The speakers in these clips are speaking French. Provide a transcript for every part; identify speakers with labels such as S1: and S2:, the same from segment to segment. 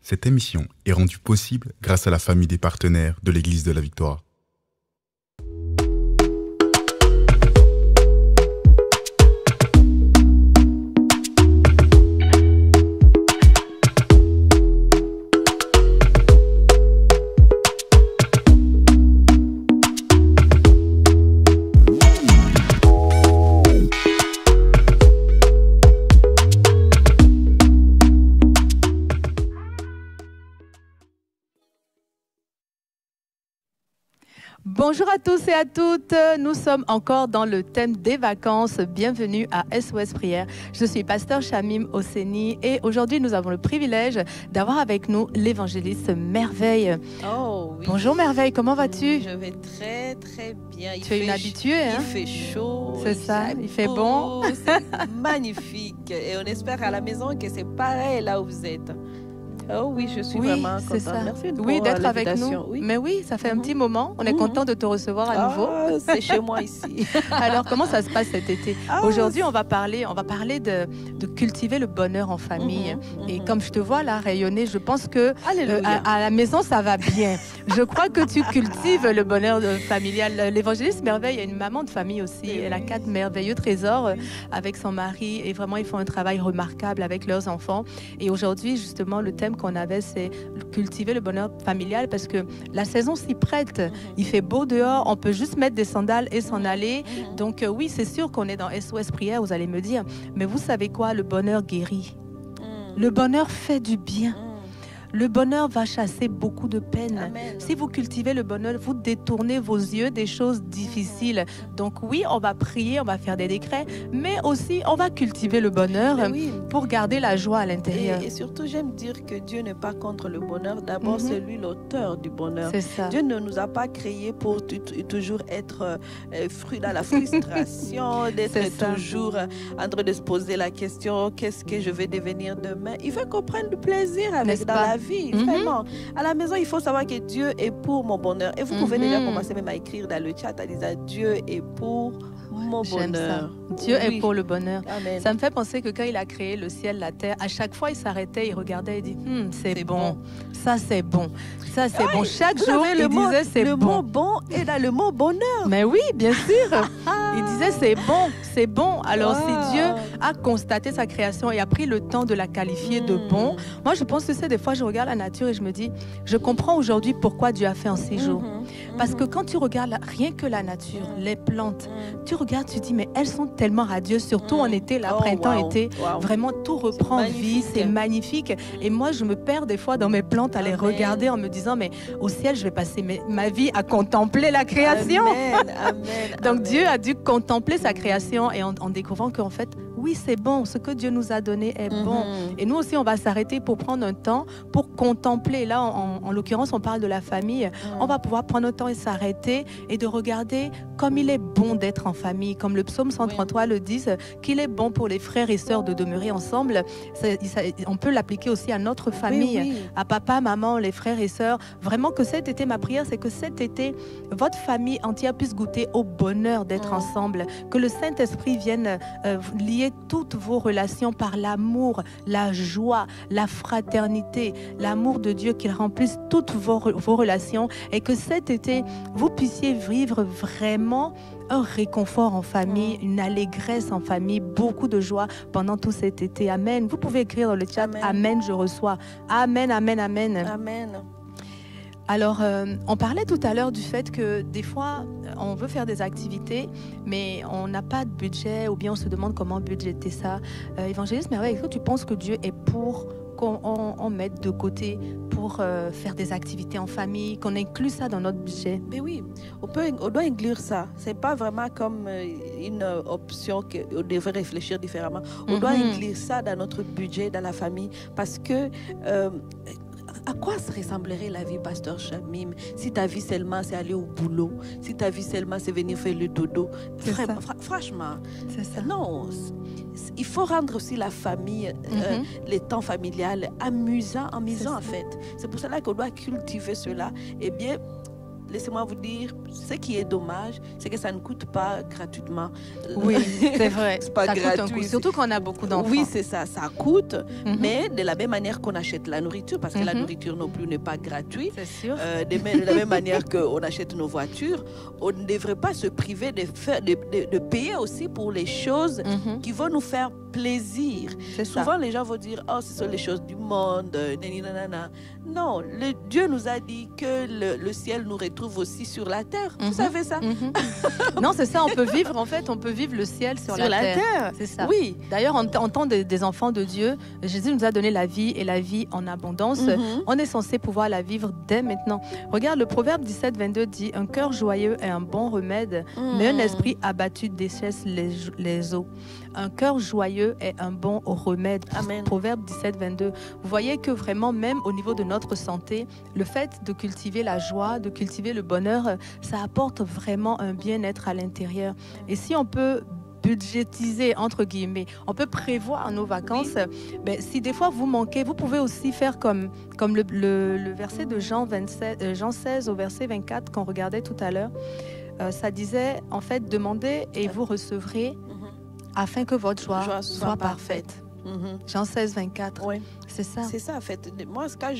S1: Cette émission est rendue possible grâce à la famille des partenaires de l'Église de la Victoire.
S2: Bonjour à tous et à toutes, nous sommes encore dans le thème des vacances. Bienvenue à SOS Prière. Je suis pasteur Chamim Oseni et aujourd'hui nous avons le privilège d'avoir avec nous l'évangéliste Merveille.
S3: Oh oui.
S2: Bonjour Merveille, comment vas-tu?
S3: Je vais très très bien.
S2: Tu es une habituée, hein?
S3: Il fait chaud.
S2: C'est ça, il fait bon.
S3: C'est magnifique et on espère à la maison que c'est pareil là où vous êtes. Oh oui, je suis vraiment contente.
S2: Ça.
S3: Merci
S2: pour d'être avec nous.
S3: Oui.
S2: Mais oui, ça fait un petit moment. On est content de te recevoir à nouveau.
S3: C'est chez moi ici.
S2: Alors, comment ça se passe cet été? Aujourd'hui, on va parler de cultiver le bonheur en famille. Et comme je te vois là rayonner, je pense que à la maison, ça va bien. Je crois que tu cultives le bonheur familial. L'évangéliste Merveille est une maman de famille aussi. Elle a 4 merveilleux trésors avec son mari. Et vraiment, ils font un travail remarquable avec leurs enfants. Et aujourd'hui, justement, le thème qu'on avait, c'est cultiver le bonheur familial parce que la saison s'y prête. Il fait beau dehors, on peut juste mettre des sandales et s'en aller. Donc oui, c'est sûr qu'on est dans SOS Prière, vous allez me dire. Mais vous savez quoi? Le bonheur guérit. Le bonheur fait du bien. Le bonheur va chasser beaucoup de peine.
S3: Amen.
S2: Si vous cultivez le bonheur, vous détournez vos yeux des choses difficiles. Donc oui, on va prier, on va faire des décrets, mais aussi on va cultiver le bonheur pour garder la joie à l'intérieur.
S3: Et surtout, j'aime dire que Dieu n'est pas contre le bonheur. D'abord, c'est lui l'auteur du bonheur.
S2: C'est ça.
S3: Dieu ne nous a pas créés pour toujours être fruit dans la frustration, d'être toujours en train de se poser la question, qu'est-ce que je vais devenir demain? Il veut qu'on prenne du plaisir avec dans la vie, vraiment. À la maison, il faut savoir que Dieu est pour mon bonheur. Et vous pouvez déjà commencer même à écrire dans le chat en disant Dieu est pour mon bonheur.
S2: Dieu est pour le bonheur.
S3: Amen.
S2: Ça me fait penser que quand il a créé le ciel, la terre, à chaque fois, il s'arrêtait, il regardait et dit c'est bon. Ça, c'est bon. Ça, c'est bon. Chaque jour, il disait c'est bon.
S3: Le mot bon est dans le mot bonheur.
S2: Mais oui, bien sûr. Il disait c'est bon, c'est bon. Alors, si Dieu a constaté sa création et a pris le temps de la qualifier de bon, moi, je pense que c'est des fois, je regarde la nature et je me dis, je comprends aujourd'hui pourquoi Dieu a fait en 6 jours. Parce que quand tu regardes rien que la nature, les plantes, tu regardes, tu dis, mais elles sont tellement radieuses, surtout en été, là, printemps-été. Vraiment, tout reprend vie, c'est magnifique. Et moi, je me perds des fois dans mes plantes à les regarder en me disant, mais au ciel, je vais passer ma vie à contempler la création. Donc, Dieu a dû contempler sa création et en découvrant qu'en fait, oui, c'est bon, ce que Dieu nous a donné est bon. Et nous aussi, on va s'arrêter pour prendre un temps pour contempler. Là, en l'occurrence, on parle de la famille. On va pouvoir prendre un temps et s'arrêter et de regarder comme il est bon d'être en famille. Comme le psaume 133 le dit, qu'il est bon pour les frères et sœurs de demeurer ensemble. On peut l'appliquer aussi à notre famille, à papa, maman, les frères et sœurs. Vraiment que cet été, ma prière, c'est que cet été, votre famille entière puisse goûter au bonheur d'être ensemble. Que le Saint-Esprit vienne lier toutes vos relations par l'amour, la joie, la fraternité, l'amour de Dieu, qu'il remplisse toutes vos relations et que cet été, vous puissiez vivre vraiment un réconfort en famille, une allégresse en famille, beaucoup de joie pendant tout cet été. Amen. Vous pouvez écrire dans le chat, Amen, je reçois. Amen, amen, amen.
S3: Amen.
S2: Alors, on parlait tout à l'heure du fait que des fois, on veut faire des activités, mais on n'a pas de budget ou bien on se demande comment budgéter ça. Évangéliste Merveille, est-ce que tu penses que Dieu est pour qu'on mette de côté pour faire des activités en famille, qu'on inclue ça dans notre budget?
S3: Mais oui, on doit inclure ça. Ce n'est pas vraiment comme une option qu'on devrait réfléchir différemment. On doit inclure ça dans notre budget, dans la famille, parce que... à quoi ressemblerait la vie, pasteur Chamim, si ta vie seulement c'est aller au boulot, si ta vie seulement c'est venir faire le dodo? Franchement,
S2: c'est ça.
S3: Non, il faut rendre aussi la famille, les temps familial amusant en fait. C'est pour cela qu'on doit cultiver cela. Eh bien, laissez-moi vous dire, ce qui est dommage, c'est que ça ne coûte pas gratuitement.
S2: Oui, c'est vrai.
S3: C'est pas
S2: ça
S3: gratuit.
S2: coûte un coût, surtout quand on a beaucoup d'enfants.
S3: Oui, c'est ça, ça coûte,
S2: Mais
S3: mais de la même manière qu'on achète la nourriture, parce que la nourriture non plus n'est pas gratuite,
S2: c'est sûr.
S3: de la même manière qu'on achète nos voitures, on ne devrait pas se priver de payer aussi pour les choses qui vont nous faire plaisir. Souvent, les gens vont dire, oh, ce sont les choses du monde, nanana. Non, Dieu nous a dit que le ciel nous retrouve aussi sur la terre. Vous savez ça?
S2: Non, c'est ça, on peut vivre, en fait, on peut vivre le ciel sur la terre. C'est ça.
S3: Oui.
S2: D'ailleurs, en tant des enfants de Dieu, Jésus nous a donné la vie et la vie en abondance. On est censé pouvoir la vivre dès maintenant. Regarde, le Proverbe 17, 22 dit, un cœur joyeux est un bon remède, mais un esprit abattu déchaisse les os. Un cœur joyeux est un bon remède.
S3: Amen.
S2: Proverbe 17, 22. Vous voyez que vraiment, même au niveau de notre santé, le fait de cultiver la joie, de cultiver le bonheur, ça apporte vraiment un bien-être à l'intérieur. Et si on peut budgétiser, entre guillemets, on peut prévoir nos vacances. Oui. Ben, si des fois vous manquez, vous pouvez aussi faire comme le verset de Jean 16 au verset 24 qu'on regardait tout à l'heure. Ça disait, en fait, demandez et vous recevrez afin que votre joie soit parfaite. Jean 16, 24.
S3: Oui.
S2: C'est ça.
S3: C'est ça, en fait. Moi, quand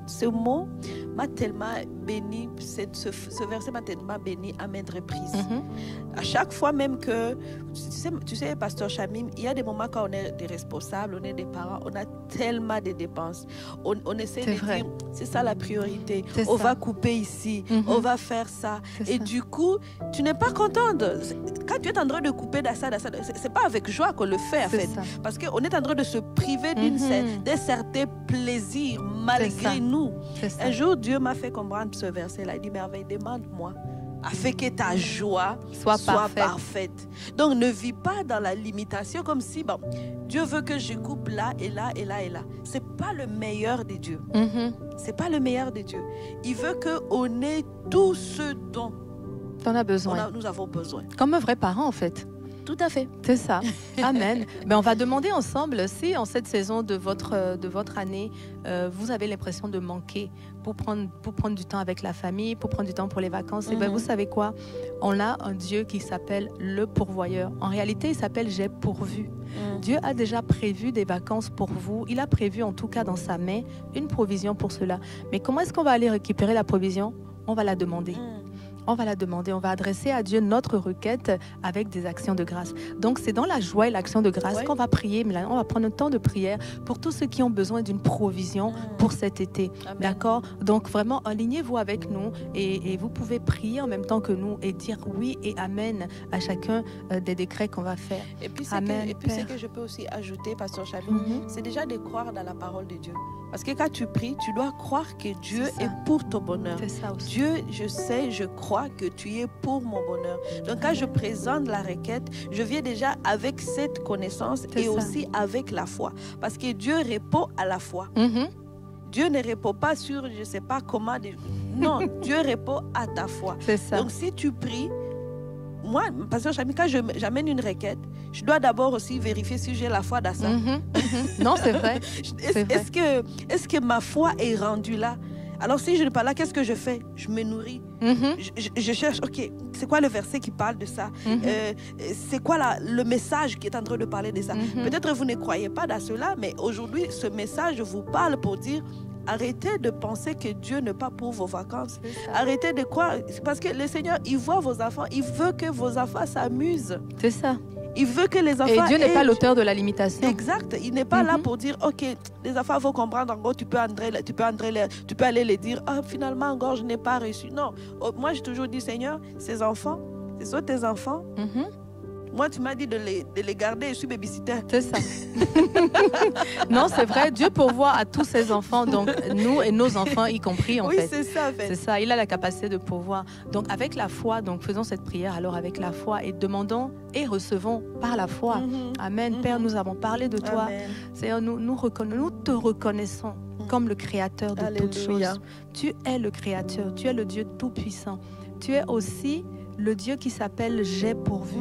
S3: ce mot m'a tellement béni, ce verset m'a tellement béni à maintes reprises. À chaque fois même que, tu sais, Pasteur Chamim, il y a des moments quand on est des responsables, on est des parents, on a tellement de dépenses. On essaie de dire, c'est ça la priorité. On va couper ici, on va faire ça. Et du coup, tu n'es pas contente. Quand tu es en train de couper de ça, c'est pas avec joie qu'on le fait, en fait. Ça. Parce qu'on est en train de se priver d'un certain plaisir malgré nous. Un jour, Dieu m'a fait comprendre ce verset-là. Il dit, merveille, demande-moi afin que ta joie soit parfaite. Donc, ne vis pas dans la limitation comme si, bon, Dieu veut que je coupe là et là et là et là. C'est pas le meilleur des dieux. C'est pas le meilleur des dieux. Il veut qu'on ait tout ce dont
S2: on a besoin.
S3: Nous avons besoin.
S2: Comme un vrai parent, en fait.
S3: Tout à fait.
S2: C'est ça. Amen. Mais on va demander ensemble si en cette saison de votre année, vous avez l'impression de manquer pour prendre du temps avec la famille, pour prendre du temps pour les vacances. Et bien, vous savez quoi? On a un Dieu qui s'appelle le pourvoyeur. En réalité, il s'appelle J'ai pourvu. Dieu a déjà prévu des vacances pour vous. Il a prévu, en tout cas dans sa main, une provision pour cela. Mais comment est-ce qu'on va aller récupérer la provision? On va la demander. On va la demander, on va adresser à Dieu notre requête avec des actions de grâce. Donc, c'est dans la joie et l'action de grâce qu'on va prier. On va prendre un temps de prière pour tous ceux qui ont besoin d'une provision pour cet été. D'accord? Donc, vraiment, alignez-vous avec nous et vous pouvez prier en même temps que nous et dire oui et amen à chacun des décrets qu'on va faire.
S3: Et puis,
S2: amen,
S3: ce que je peux aussi ajouter, Pasteur Chamim, c'est déjà de croire dans la parole de Dieu. Parce que quand tu pries, tu dois croire que Dieu est pour ton bonheur.
S2: C'est ça aussi.
S3: Dieu, je crois que tu es pour mon bonheur. Donc quand je présente la requête, je viens déjà avec cette connaissance et aussi avec la foi. Parce que Dieu répond à la foi. Dieu ne répond pas sur je ne sais pas comment. Non, Dieu répond à ta foi.
S2: C'est ça.
S3: Donc si tu pries, moi, Pasteur Chamim, quand j'amène une requête, je dois d'abord aussi vérifier si j'ai la foi dans ça.
S2: Non, c'est vrai.
S3: Est-ce que ma foi est rendue là? Alors si je ne suis pas là, qu'est-ce que je fais? Je me nourris. Je cherche, ok, c'est quoi le verset qui parle de ça? C'est quoi le message qui est en train de parler de ça? Peut-être vous ne croyez pas dans cela, mais aujourd'hui, ce message vous parle pour dire... Arrêtez de penser que Dieu n'est pas pour vos vacances. Arrêtez de croire. Parce que le Seigneur, il voit vos enfants. Il veut que vos enfants s'amusent.
S2: C'est ça.
S3: Il veut que les enfants...
S2: Et Dieu n'est pas l'auteur de la limitation.
S3: Exact. Il n'est pas là pour dire, ok, les enfants vont comprendre. En gros, tu peux aller les dire, ah, finalement, encore, je n'ai pas reçu. Non. Moi, j'ai toujours dit, Seigneur, ces enfants, ce sont tes enfants. Moi, tu m'as dit de les garder, je suis babysitter.
S2: C'est ça. Non, c'est vrai. Dieu pourvoit à tous ses enfants, donc nous et nos enfants y compris, en fait.
S3: Oui, c'est ça, en fait.
S2: C'est ça. Il a la capacité de pourvoir. Donc, avec la foi, donc faisons cette prière alors avec la foi et demandons et recevons par la foi. Amen. Père, nous avons parlé de toi. Seigneur, nous te reconnaissons comme le Créateur de toutes choses. Tu es le Créateur. Tu es le Dieu Tout-Puissant. Tu es aussi le Dieu qui s'appelle J'ai pourvu.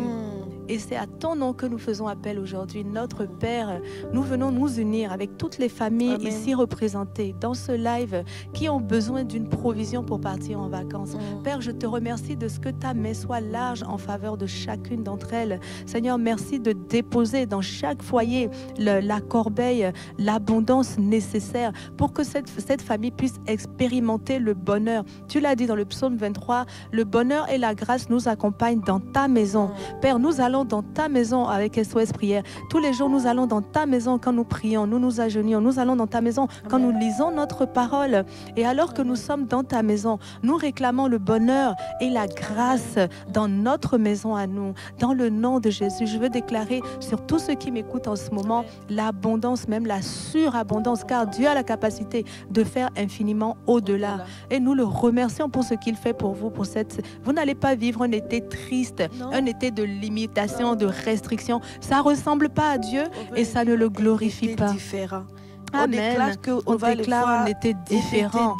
S2: Et c'est à ton nom que nous faisons appel aujourd'hui. Notre Père, nous venons nous unir avec toutes les familles
S3: Amen.
S2: ici représentées dans ce live qui ont besoin d'une provision pour partir en vacances. Père, je te remercie de ce que ta main soit large en faveur de chacune d'entre elles. Seigneur, merci de déposer dans chaque foyer la corbeille, l'abondance nécessaire pour que cette famille puisse expérimenter le bonheur. Tu l'as dit dans le psaume 23, le bonheur et la grâce nous accompagnent dans ta maison. Père, nous allons dans ta maison avec SOS Prière. Tous les jours, nous allons dans ta maison quand nous prions, nous nous agenouillons. Nous allons dans ta maison quand nous lisons notre parole. Et alors que nous sommes dans ta maison, nous réclamons le bonheur et la grâce dans notre maison à nous. Dans le nom de Jésus, je veux déclarer sur tous ceux qui m'écoutent en ce moment l'abondance, même la surabondance, car Dieu a la capacité de faire infiniment au-delà. Et nous le remercions pour ce qu'il fait pour vous. Vous n'allez pas vivre un été triste, un été de limitation, de restriction. Ça ne ressemble pas à Dieu et ça ne le glorifie pas.
S3: Différent.
S2: Amen.
S3: On déclare
S2: un été différent.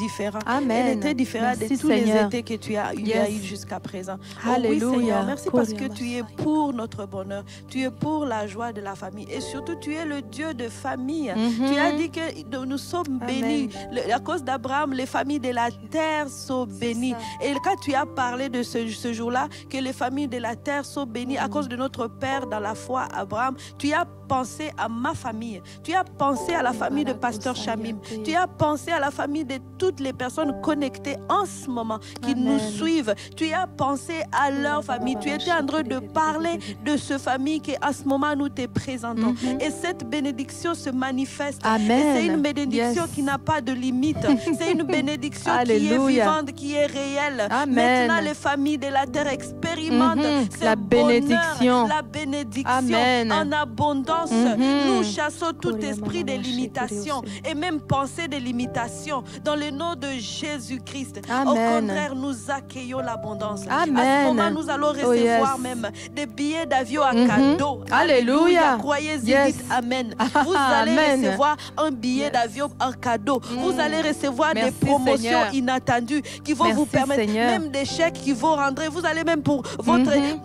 S2: Amen.
S3: Un été différent de tous
S2: Seigneur.
S3: les étés que tu as eu jusqu'à présent.
S2: Alléluia.
S3: Oui, Seigneur, merci parce que tu es pour notre bonheur. Tu es pour la joie de la famille. Et surtout, tu es le Dieu de famille. Tu as dit que nous sommes bénis. À cause d'Abraham, les familles de la terre sont bénies. Et quand tu as parlé de ce jour-là, que les familles de la terre sont bénies à cause de notre Père dans la foi, Abraham, tu as pensé à ma famille. Tu as pensé à la famille de Pasteur Chamim. Tu as pensé à la famille de toutes les personnes connectées en ce moment qui nous suivent. Tu as pensé à leur famille. Tu étais en train de parler de ce famille qui à ce moment nous te présentons. Et cette bénédiction se manifeste.
S2: Amen.
S3: Et c'est une bénédiction qui n'a pas de limite. C'est une bénédiction qui est vivante, qui est réelle.
S2: Amen.
S3: Maintenant, les familles de la terre expérimentent
S2: la bénédiction.
S3: Bonheur, la bénédiction
S2: Amen.
S3: en abondance. Nous chassons tout esprit de limitation et même pensée de limitation dans le nom de Jésus-Christ. Au contraire, nous accueillons l'abondance.
S2: Amen.
S3: À ce moment, nous allons recevoir même des billets d'avion à cadeau.
S2: Alléluia.
S3: Croyez-y, dites Amen. Vous allez recevoir un billet d'avion en cadeau. Vous allez recevoir des promotions inattendues qui vont vous permettre, même des chèques qui vont rentrer. Vous allez même pour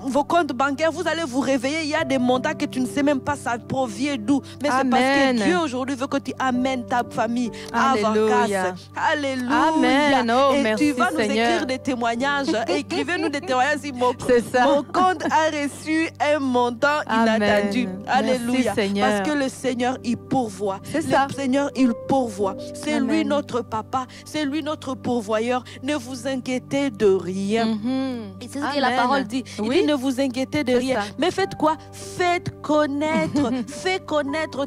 S3: vos comptes bancaires, vous allez vous réveiller. Il y a des montants que tu ne sais même pas ça provient d'où. Mais c'est parce que Dieu aujourd'hui veut que tu amènes ta famille à vacances. Alléluia.
S2: Amen. Oh,
S3: et
S2: merci,
S3: tu vas nous
S2: Seigneur.
S3: écrire des témoignages. Écrivez-nous des témoignages. Mon compte a reçu un montant inattendu. Alléluia.
S2: Merci,
S3: parce que le Seigneur, il pourvoit. Le Seigneur, il pourvoit. C'est lui notre papa. C'est lui notre pourvoyeur. Ne vous inquiétez de rien. Et c'est ce que la parole dit. Il dit ne vous inquiétez de rien. Mais faites quoi? Faites connaître. Fais connaître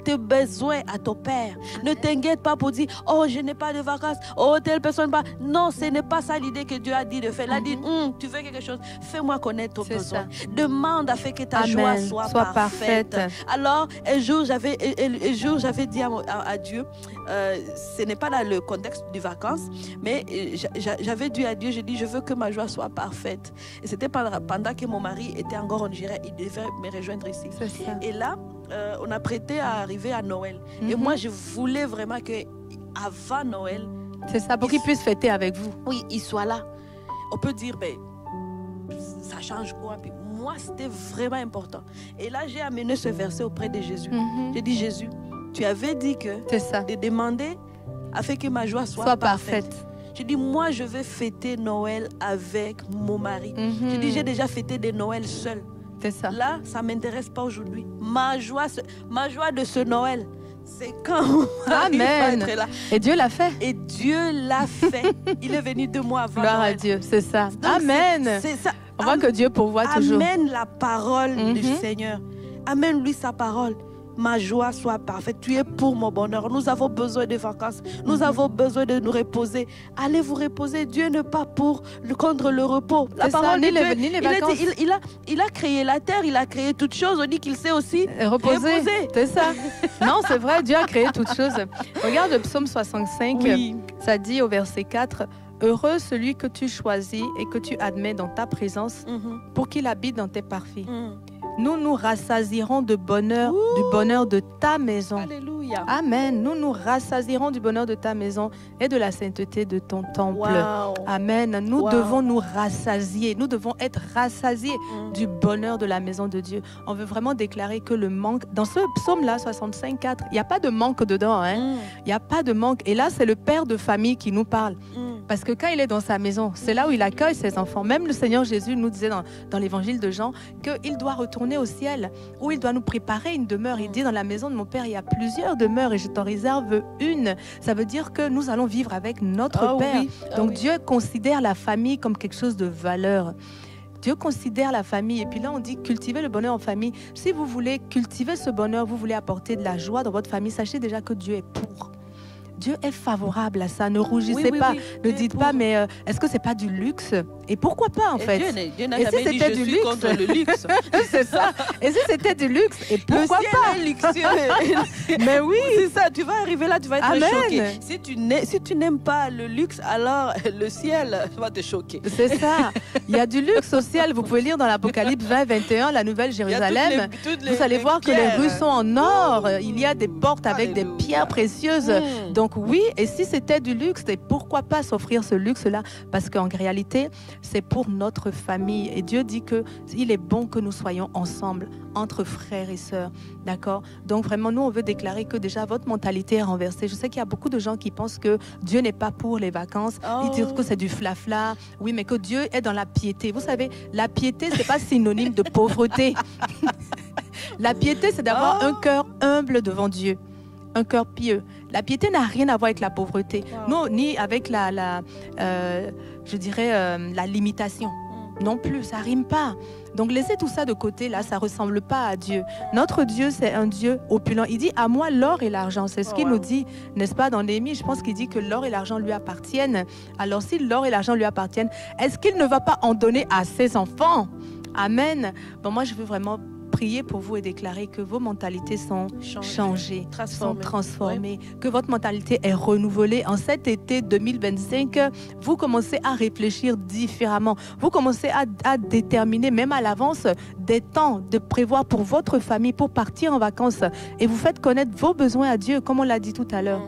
S3: tes besoins à ton Père. Ne t'inquiète pas pour dire, oh, je n'ai pas de vacances. Oh, telle personne pas. Non, ce n'est pas ça l'idée que Dieu a dit de faire. Il a dit, tu veux quelque chose, fais-moi connaître ton besoin. Demande afin que ta joie soit parfaite. Alors, un jour, j'avais dit à Dieu, ce n'est pas dans le contexte des vacances, mais j'avais dit à Dieu, j'ai dit, je veux que ma joie soit parfaite. Et c'était pendant que mon mari était encore en Nigeria, il devait me rejoindre ici. Et là, on a prêté à arriver à Noël. Et moi, je voulais vraiment que avant Noël,
S2: c'est ça, pour qu'il puisse fêter avec vous.
S3: Oui, il soit là. On peut dire, ben, ça change quoi? Puis moi, c'était vraiment important. Et là, j'ai amené ce verset auprès de Jésus. J'ai dit, Jésus, tu avais dit que de demander afin que ma joie soit parfaite. J'ai dit, moi, je vais fêter Noël avec mon mari. J'ai dit, j'ai déjà fêté de Noël seul.
S2: C'est ça.
S3: Là, ça ne m'intéresse pas aujourd'hui. Ma joie de ce Noël, c'est quand mon mari va être là.
S2: Et Dieu l'a fait.
S3: Et Dieu l'a fait. Il est venu 2 mois avant.
S2: Gloire à Dieu, c'est ça. Donc, amen.
S3: C'est ça.
S2: On voit que Dieu pourvoit toujours.
S3: Amène la parole du Seigneur. Amène-lui sa parole. Ma joie soit parfaite. Tu es pour mon bonheur. Nous avons besoin de vacances. Nous avons besoin de nous reposer. Allez vous reposer. Dieu n'est pas contre le repos. La parole de Dieu, il a créé la terre, il a créé toutes choses. On dit qu'il sait aussi reposer.
S2: C'est ça. Non, c'est vrai, Dieu a créé toutes choses. Regarde le psaume 65. Ça dit au verset 4, heureux celui que tu choisis et que tu admets dans ta présence pour qu'il habite dans tes parvis. Nous nous rassasierons de bonheur, du bonheur de ta maison.
S3: Alléluia. Alléluia.
S2: Amen. Nous nous rassasierons du bonheur de ta maison et de la sainteté de ton temple.
S3: Wow.
S2: Amen. Nous
S3: Wow.
S2: devons nous rassasier. Nous devons être rassasiés du bonheur de la maison de Dieu. On veut vraiment déclarer que le manque, dans ce psaume-là, 65,4, il n'y a pas de manque dedans. Hein? Il n'y a pas de manque. Et là, c'est le père de famille qui nous parle. Parce que quand il est dans sa maison, c'est là où il accueille ses enfants. Même le Seigneur Jésus nous disait dans l'évangile de Jean qu'il doit retourner au ciel, où il doit nous préparer une demeure. Il dit, dans la maison de mon Père, il y a plusieurs demeures et je t'en réserve une. Ça veut dire que nous allons vivre avec notre Père.
S3: Oui.
S2: Donc
S3: oui.
S2: Dieu considère la famille comme quelque chose de valeur. Dieu considère la famille. Et puis là, on dit cultiver le bonheur en famille. Si vous voulez cultiver ce bonheur, vous voulez apporter de la joie dans votre famille, sachez déjà que Dieu est pour. Dieu est favorable à ça. Ne rougissez pas. Ne dites pas, mais est-ce que c'est pas du luxe? Et pourquoi pas, en fait?
S3: Dieu n'a
S2: Et
S3: jamais
S2: si
S3: dit
S2: c'était
S3: je
S2: du
S3: suis
S2: luxe?
S3: contre le luxe.
S2: C'est ça. Et si c'était du luxe? Et pourquoi
S3: le ciel
S2: pas?
S3: est luxueux.
S2: Mais oui.
S3: C'est ça, tu vas arriver là, tu vas être
S2: Amen.
S3: choqué. Si tu n'aimes pas le luxe, alors le ciel va te choquer.
S2: C'est ça. Il y a du luxe au ciel. Vous pouvez lire dans l'Apocalypse 20-21, la Nouvelle Jérusalem. Vous allez voir que les rues sont en or. Il y a des portes avec des pierres précieuses. Donc oui, et si c'était du luxe, et pourquoi pas s'offrir ce luxe-là? Parce qu'en réalité, c'est pour notre famille. Et Dieu dit qu'il est bon que nous soyons ensemble, entre frères et sœurs. D'accord? Donc vraiment, nous, on veut déclarer que déjà, votre mentalité est renversée. Je sais qu'il y a beaucoup de gens qui pensent que Dieu n'est pas pour les vacances. Ils disent que c'est du flafla. Oui, mais que Dieu est dans la piété. Vous savez, la piété, c'est pas synonyme de pauvreté. La piété, c'est d'avoir un cœur humble devant Dieu. Un cœur pieux. La piété n'a rien à voir avec la pauvreté, non, ni avec la limitation. Non plus, ça rime pas. Donc laissez tout ça de côté, là, ça ressemble pas à Dieu. Notre Dieu, c'est un Dieu opulent. Il dit, à moi l'or et l'argent. C'est ce qu'il nous dit, n'est-ce pas, dans Néhémie. Je pense qu'il dit que l'or et l'argent lui appartiennent. Alors si l'or et l'argent lui appartiennent, est-ce qu'il ne va pas en donner à ses enfants? Amen. Bon, moi, je veux vraiment prier pour vous et déclarer que vos mentalités sont changées, sont transformées, que votre mentalité est renouvelée. En cet été 2025, vous commencez à réfléchir différemment. Vous commencez à déterminer, même à l'avance, des temps de prévoir pour votre famille, pour partir en vacances. Et vous faites connaître vos besoins à Dieu, comme on l'a dit tout à l'heure.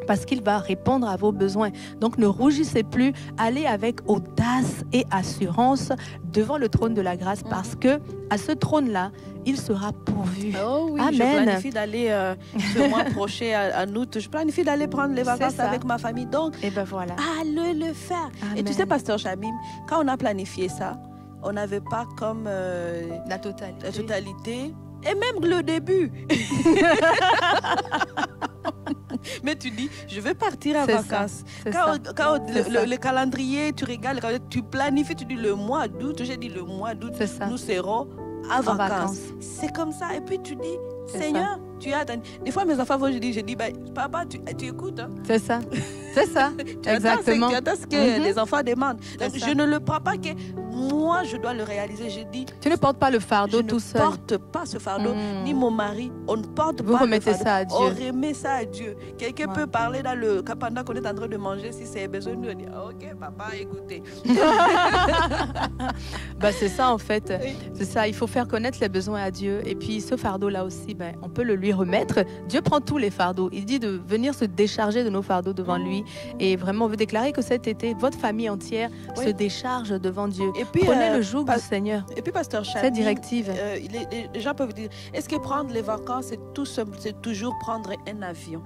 S2: Parce qu'il va répondre à vos besoins. Donc ne rougissez plus, allez avec audace et assurance devant le trône de la grâce, parce que à ce trône-là, il sera pourvu.
S3: Oh oui,
S2: Amen.
S3: je planifie d'aller ce mois prochain en août. Je planifie d'aller prendre les vacances avec ma famille. Donc,
S2: et ben voilà.
S3: allez le faire.
S2: Amen.
S3: Et tu sais, Pasteur Chamim, quand on a planifié ça, on n'avait pas comme
S2: la totalité.
S3: Et même le début. Mais tu dis, je vais partir en vacances. Quand le calendrier, tu regardes, tu planifies, tu dis le mois d'août. J'ai dit le mois d'août, nous serons en vacances. C'est comme ça. Et puis tu dis, Seigneur, tu as... Des fois, mes enfants vont, je dis bah, papa, tu écoutes. Hein?
S2: C'est ça. C'est ça. Exactement.
S3: Tu attends ce que les enfants demandent. Donc, je ne le prends pas que moi, je dois le réaliser. Je dis...
S2: Tu ne portes pas le fardeau tout seul.
S3: Je ne porte pas ce fardeau, ni mon mari. On ne porte
S2: Vous
S3: pas
S2: remettez
S3: le fardeau.
S2: Ça à Dieu.
S3: On remet ça à Dieu. Quelqu'un peut parler pendant qu'on est en train de manger, si c'est besoin, nous on dit, ok, papa, écoutez.
S2: Bah, c'est ça, en fait. Oui. C'est ça, il faut faire connaître les besoins à Dieu. Et puis, ce fardeau-là aussi, on peut le lui remettre. Dieu prend tous les fardeaux. Il dit de venir se décharger de nos fardeaux devant lui. Et vraiment, on veut déclarer que cet été, votre famille entière se décharge devant Dieu. Et puis, prenez le joug du Seigneur.
S3: Et puis, Pasteur Chamim,
S2: cette directive.
S3: Les gens peuvent dire, est-ce que prendre les vacances, c'est toujours prendre un avion?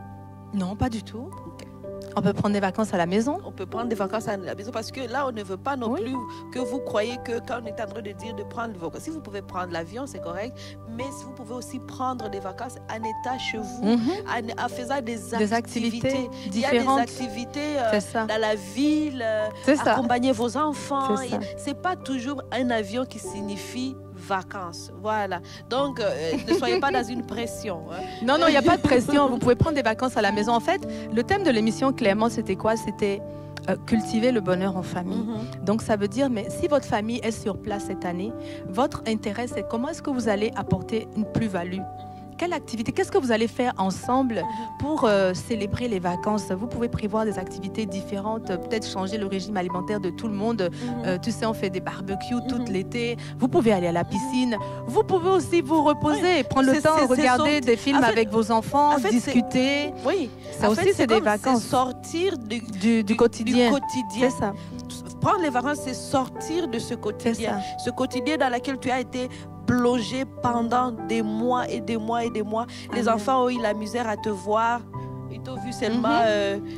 S2: Non, pas du tout. Okay. On peut prendre des vacances à la maison.
S3: On peut prendre des vacances à la maison parce que là, on ne veut pas non plus que vous croyez que quand on est en train de dire de prendre des vacances, si vous pouvez prendre l'avion, c'est correct, mais si vous pouvez aussi prendre des vacances en état chez vous, en faisant des activités différentes. Il y a des activités dans la ville, accompagner vos enfants. C'est pas toujours un avion qui signifie vacances, voilà. Donc, ne soyez pas dans une pression. Hein.
S2: Non, il n'y a pas de pression. Vous pouvez prendre des vacances à la maison. En fait, le thème de l'émission, clairement, c'était quoi? C'était cultiver le bonheur en famille. Donc, ça veut dire, mais si votre famille est sur place cette année, votre intérêt, c'est comment est-ce que vous allez apporter une plus-value quelle activité, qu'est-ce que vous allez faire ensemble pour célébrer les vacances? Vous pouvez prévoir des activités différentes, peut-être changer le régime alimentaire de tout le monde. Tu sais, on fait des barbecues tout l'été. Vous pouvez aller à la piscine. Vous pouvez aussi vous reposer, prendre le temps de regarder des films avec vos enfants, discuter.
S3: Oui,
S2: ça aussi, c'est des vacances.
S3: Sortir
S2: du quotidien. C'est ça.
S3: Prendre les vacances, c'est sortir de ce quotidien. Ce quotidien dans lequel tu as été plongé pendant des mois et des mois et des mois. Les enfants ont eu la misère à te voir. Ils t'ont vu seulement...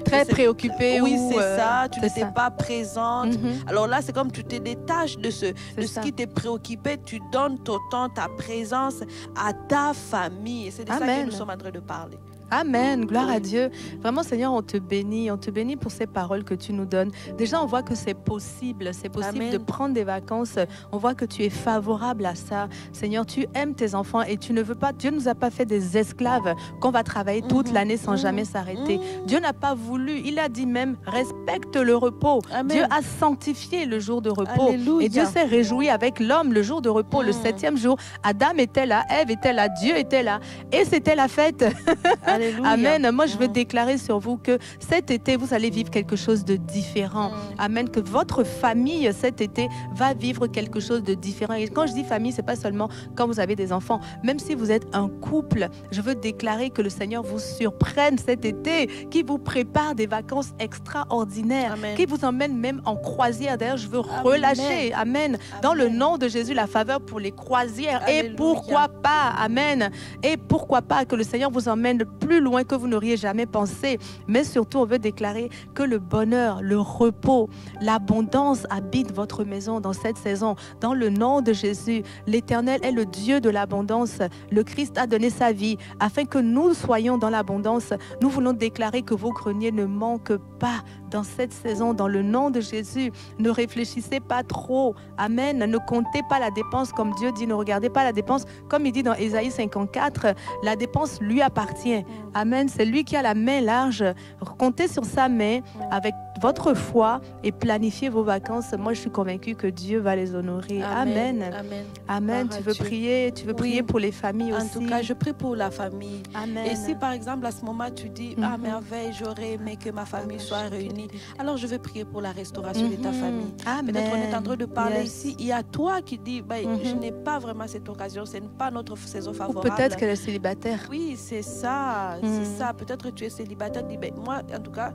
S2: très préoccupée.
S3: Oui, c'est ça. Tu n'étais pas présente. Alors là, c'est comme tu te détaches de ce qui t'est préoccupé. Tu donnes ton temps, ta présence à ta famille. Et c'est de ça que nous sommes en train de parler.
S2: Amen, gloire à Dieu. Vraiment, Seigneur, on te bénit pour ces paroles que tu nous donnes. Déjà, on voit que c'est possible de prendre des vacances. On voit que tu es favorable à ça. Seigneur, tu aimes tes enfants et tu ne veux pas, Dieu ne nous a pas fait des esclaves qu'on va travailler toute l'année sans jamais s'arrêter. Dieu n'a pas voulu, il a dit même, respecte le repos. Dieu a sanctifié le jour de repos. Alléluia. Et Dieu s'est réjoui avec l'homme le jour de repos, le 7e jour. Adam était là, Ève était là, Dieu était là. Et c'était la fête. Alléluia. Amen. Moi, je veux déclarer sur vous que cet été, vous allez vivre quelque chose de différent. Amen. Que votre famille, cet été, va vivre quelque chose de différent. Et quand je dis famille, c'est pas seulement quand vous avez des enfants. Même si vous êtes un couple, je veux déclarer que le Seigneur vous surprenne cet été, qui vous prépare des vacances extraordinaires, qui vous emmène même en croisière. D'ailleurs, je veux relâcher, amen, dans le nom de Jésus, la faveur pour les croisières. Alléluia. Et pourquoi pas, amen. Et pourquoi pas que le Seigneur vous emmène plus loin que vous n'auriez jamais pensé. Mais surtout, on veut déclarer que le bonheur, le repos, l'abondance habite votre maison dans cette saison. Dans le nom de Jésus, l'Éternel est le Dieu de l'abondance. Le Christ a donné sa vie afin que nous soyons dans l'abondance. Nous voulons déclarer que vos greniers ne manquent pas dans cette saison. Dans le nom de Jésus, ne réfléchissez pas trop. Amen. Ne comptez pas la dépense comme Dieu dit. Ne regardez pas la dépense comme il dit dans Ésaïe 54. La dépense lui appartient. Amen. C'est lui qui a la main large. Comptez sur sa main avec votre foi et planifiez vos vacances. Moi, je suis convaincue que Dieu va les honorer. Amen.
S3: Amen.
S2: Amen. Tu veux prier pour les familles aussi.
S3: En tout cas, je prie pour la famille.
S2: Amen.
S3: Et si par exemple à ce moment tu dis ah merveille, j'aurais aimé que ma famille soit réunie, alors je vais prier pour la restauration de ta famille. Peut-être on est en train de parler ici. Il y a toi qui dis je n'ai pas vraiment cette occasion, ce n'est pas notre saison favorable.
S2: Ou peut-être qu'elle est célibataire.
S3: Oui, c'est ça. C'est ça. Peut-être que tu es célibataire. Dis, moi, en tout cas,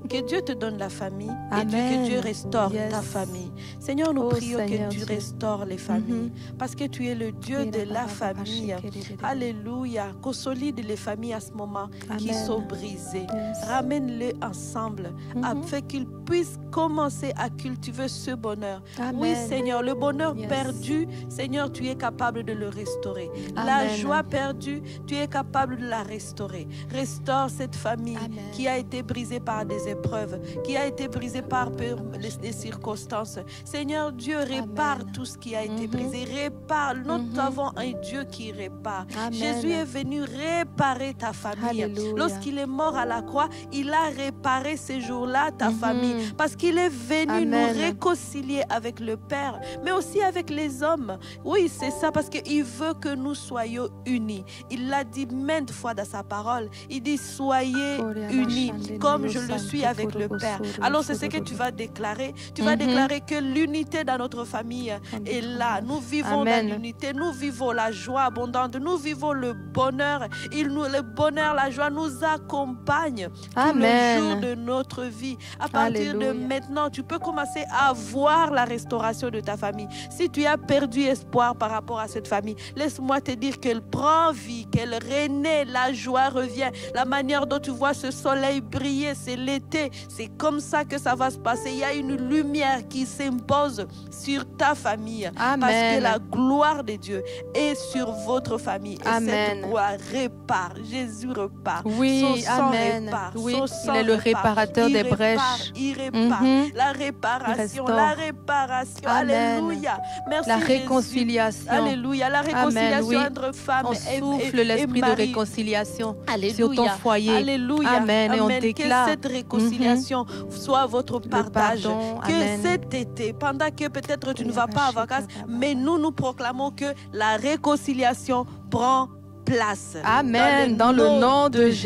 S3: que Dieu te donne la famille et que Dieu restaure ta famille. Seigneur, nous prions Seigneur, que tu restaures les familles parce que tu es le Dieu de la famille. Alléluia. Consolide les familles à ce moment qui sont brisées. Ramène-les ensemble afin qu'ils puissent commencer à cultiver ce bonheur. Amen. Oui, Seigneur, le bonheur perdu, Seigneur, tu es capable de le restaurer. Amen. La joie perdue, tu es capable de la restaurer. Restaure cette famille qui a été brisée par des épreuves, qui a été brisée par des circonstances. Seigneur Dieu, répare tout ce qui a été brisé. Répare. Nous avons un Dieu qui répare. Amen. Jésus est venu réparer ta famille. Lorsqu'il est mort à la croix, il a réparé ces jours-là ta famille. Parce qu'il est venu nous réconcilier avec le Père, mais aussi avec les hommes. Oui, c'est ça, parce qu'il veut que nous soyons unis. Il l'a dit maintes fois dans sa parole. Il dit, soyez unis comme je le suis avec le Père. Alors c'est ce que tu vas déclarer. Tu vas déclarer que l'unité dans notre famille est là. Nous vivons dans l'unité. Nous vivons la joie abondante. Nous vivons le bonheur. Le bonheur, la joie nous accompagne tout le jour de notre vie. À partir de maintenant, tu peux commencer à voir la restauration de ta famille. Si tu as perdu espoir par rapport à cette famille, laisse-moi te dire qu'elle prend vie, qu'elle renaît, la joie revient. La manière dont tu vois ce soleil briller, c'est l'été. C'est comme ça que ça va se passer. Il y a une lumière qui s'impose sur ta famille. Amen. Parce que la gloire de Dieu est sur votre famille. Et cette gloire répare. Jésus repart.
S2: Oui,
S3: son sang répare.
S2: Oui,
S3: son sang
S2: il est le réparateur des brèches.
S3: Il répare. La réparation. La réparation. Alléluia. Merci
S2: la réconciliation.
S3: Jésus. Alléluia. La réconciliation entre femmes et
S2: mari. On souffle l'esprit de réconciliation sur ton foyer.
S3: Alléluia.
S2: Amen. Et on déclare
S3: que cette réconciliation soit votre partage. Que cet été, pendant que peut-être tu ne vas pas en vacances, mais nous proclamons que la réconciliation prend place.
S2: Amen. Dans le nom de Jésus.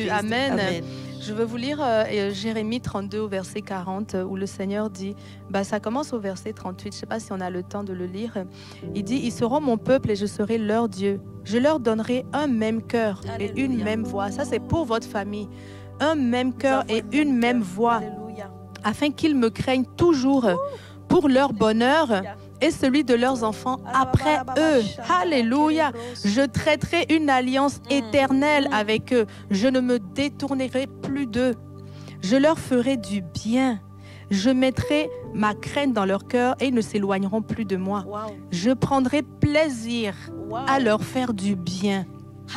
S3: Jésus-Christ.
S2: Amen.
S3: Amen.
S2: Je veux vous lire Jérémie 32 au verset 40 où le Seigneur dit, ça commence au verset 38, je ne sais pas si on a le temps de le lire. Il dit, ils seront mon peuple et je serai leur Dieu. Je leur donnerai un même cœur et une même voix. Ça c'est pour votre famille. Un même cœur et une même voix.
S3: Alléluia.
S2: Afin qu'ils me craignent toujours pour leur bonheur et celui de leurs enfants après eux. Alléluia. Je traiterai une alliance éternelle avec eux. Je ne me détournerai plus d'eux. Je leur ferai du bien. Je mettrai ma crainte dans leur cœur et ils ne s'éloigneront plus de moi.
S3: Wow.
S2: Je prendrai plaisir
S3: Wow.
S2: à leur faire du bien.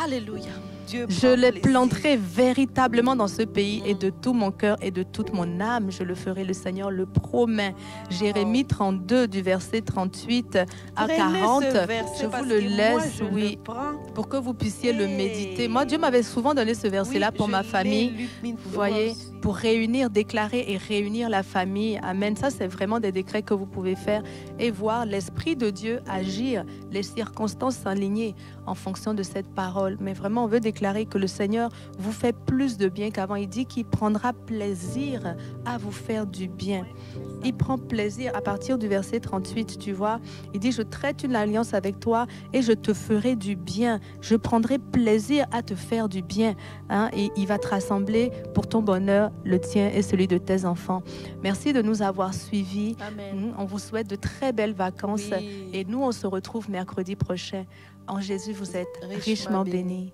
S3: Alléluia. Dieu
S2: Je
S3: prend
S2: les
S3: plaisir.
S2: planterai véritablement dans ce pays et de tout mon cœur et de toute mon âme, je le ferai, le Seigneur le promet. Jérémie 32 du verset 38 à
S3: Prenez
S2: 40.
S3: ce verset
S2: Je vous
S3: parce
S2: le
S3: que moi,
S2: laisse,
S3: je
S2: oui,
S3: le prends.
S2: pour que vous puissiez le
S3: Hey.
S2: méditer. Moi, Dieu m'avait souvent donné ce verset-là
S3: Oui,
S2: pour
S3: je
S2: ma
S3: l'ai
S2: famille.
S3: lu mille
S2: Vous
S3: fois
S2: voyez,
S3: aussi.
S2: pour réunir, déclarer et réunir la famille. Amen. Ça, c'est vraiment des décrets que vous pouvez faire et voir l'Esprit de Dieu agir, les circonstances s'aligner en fonction de cette parole. Mais vraiment, on veut déclarer que le Seigneur vous fait plus de bien qu'avant. Il dit qu'il prendra plaisir à vous faire du bien. Il prend plaisir à partir du verset 38, tu vois. Il dit, je traite une alliance avec toi et je te ferai du bien. Je prendrai plaisir à te faire du bien. Hein? Et il va te rassembler pour ton bonheur, le tien et celui de tes enfants. Merci de nous avoir suivis.
S3: Amen.
S2: On vous souhaite de très belles vacances.
S3: Oui.
S2: Et nous, on se retrouve mercredi prochain. En Jésus, vous êtes richement bénis.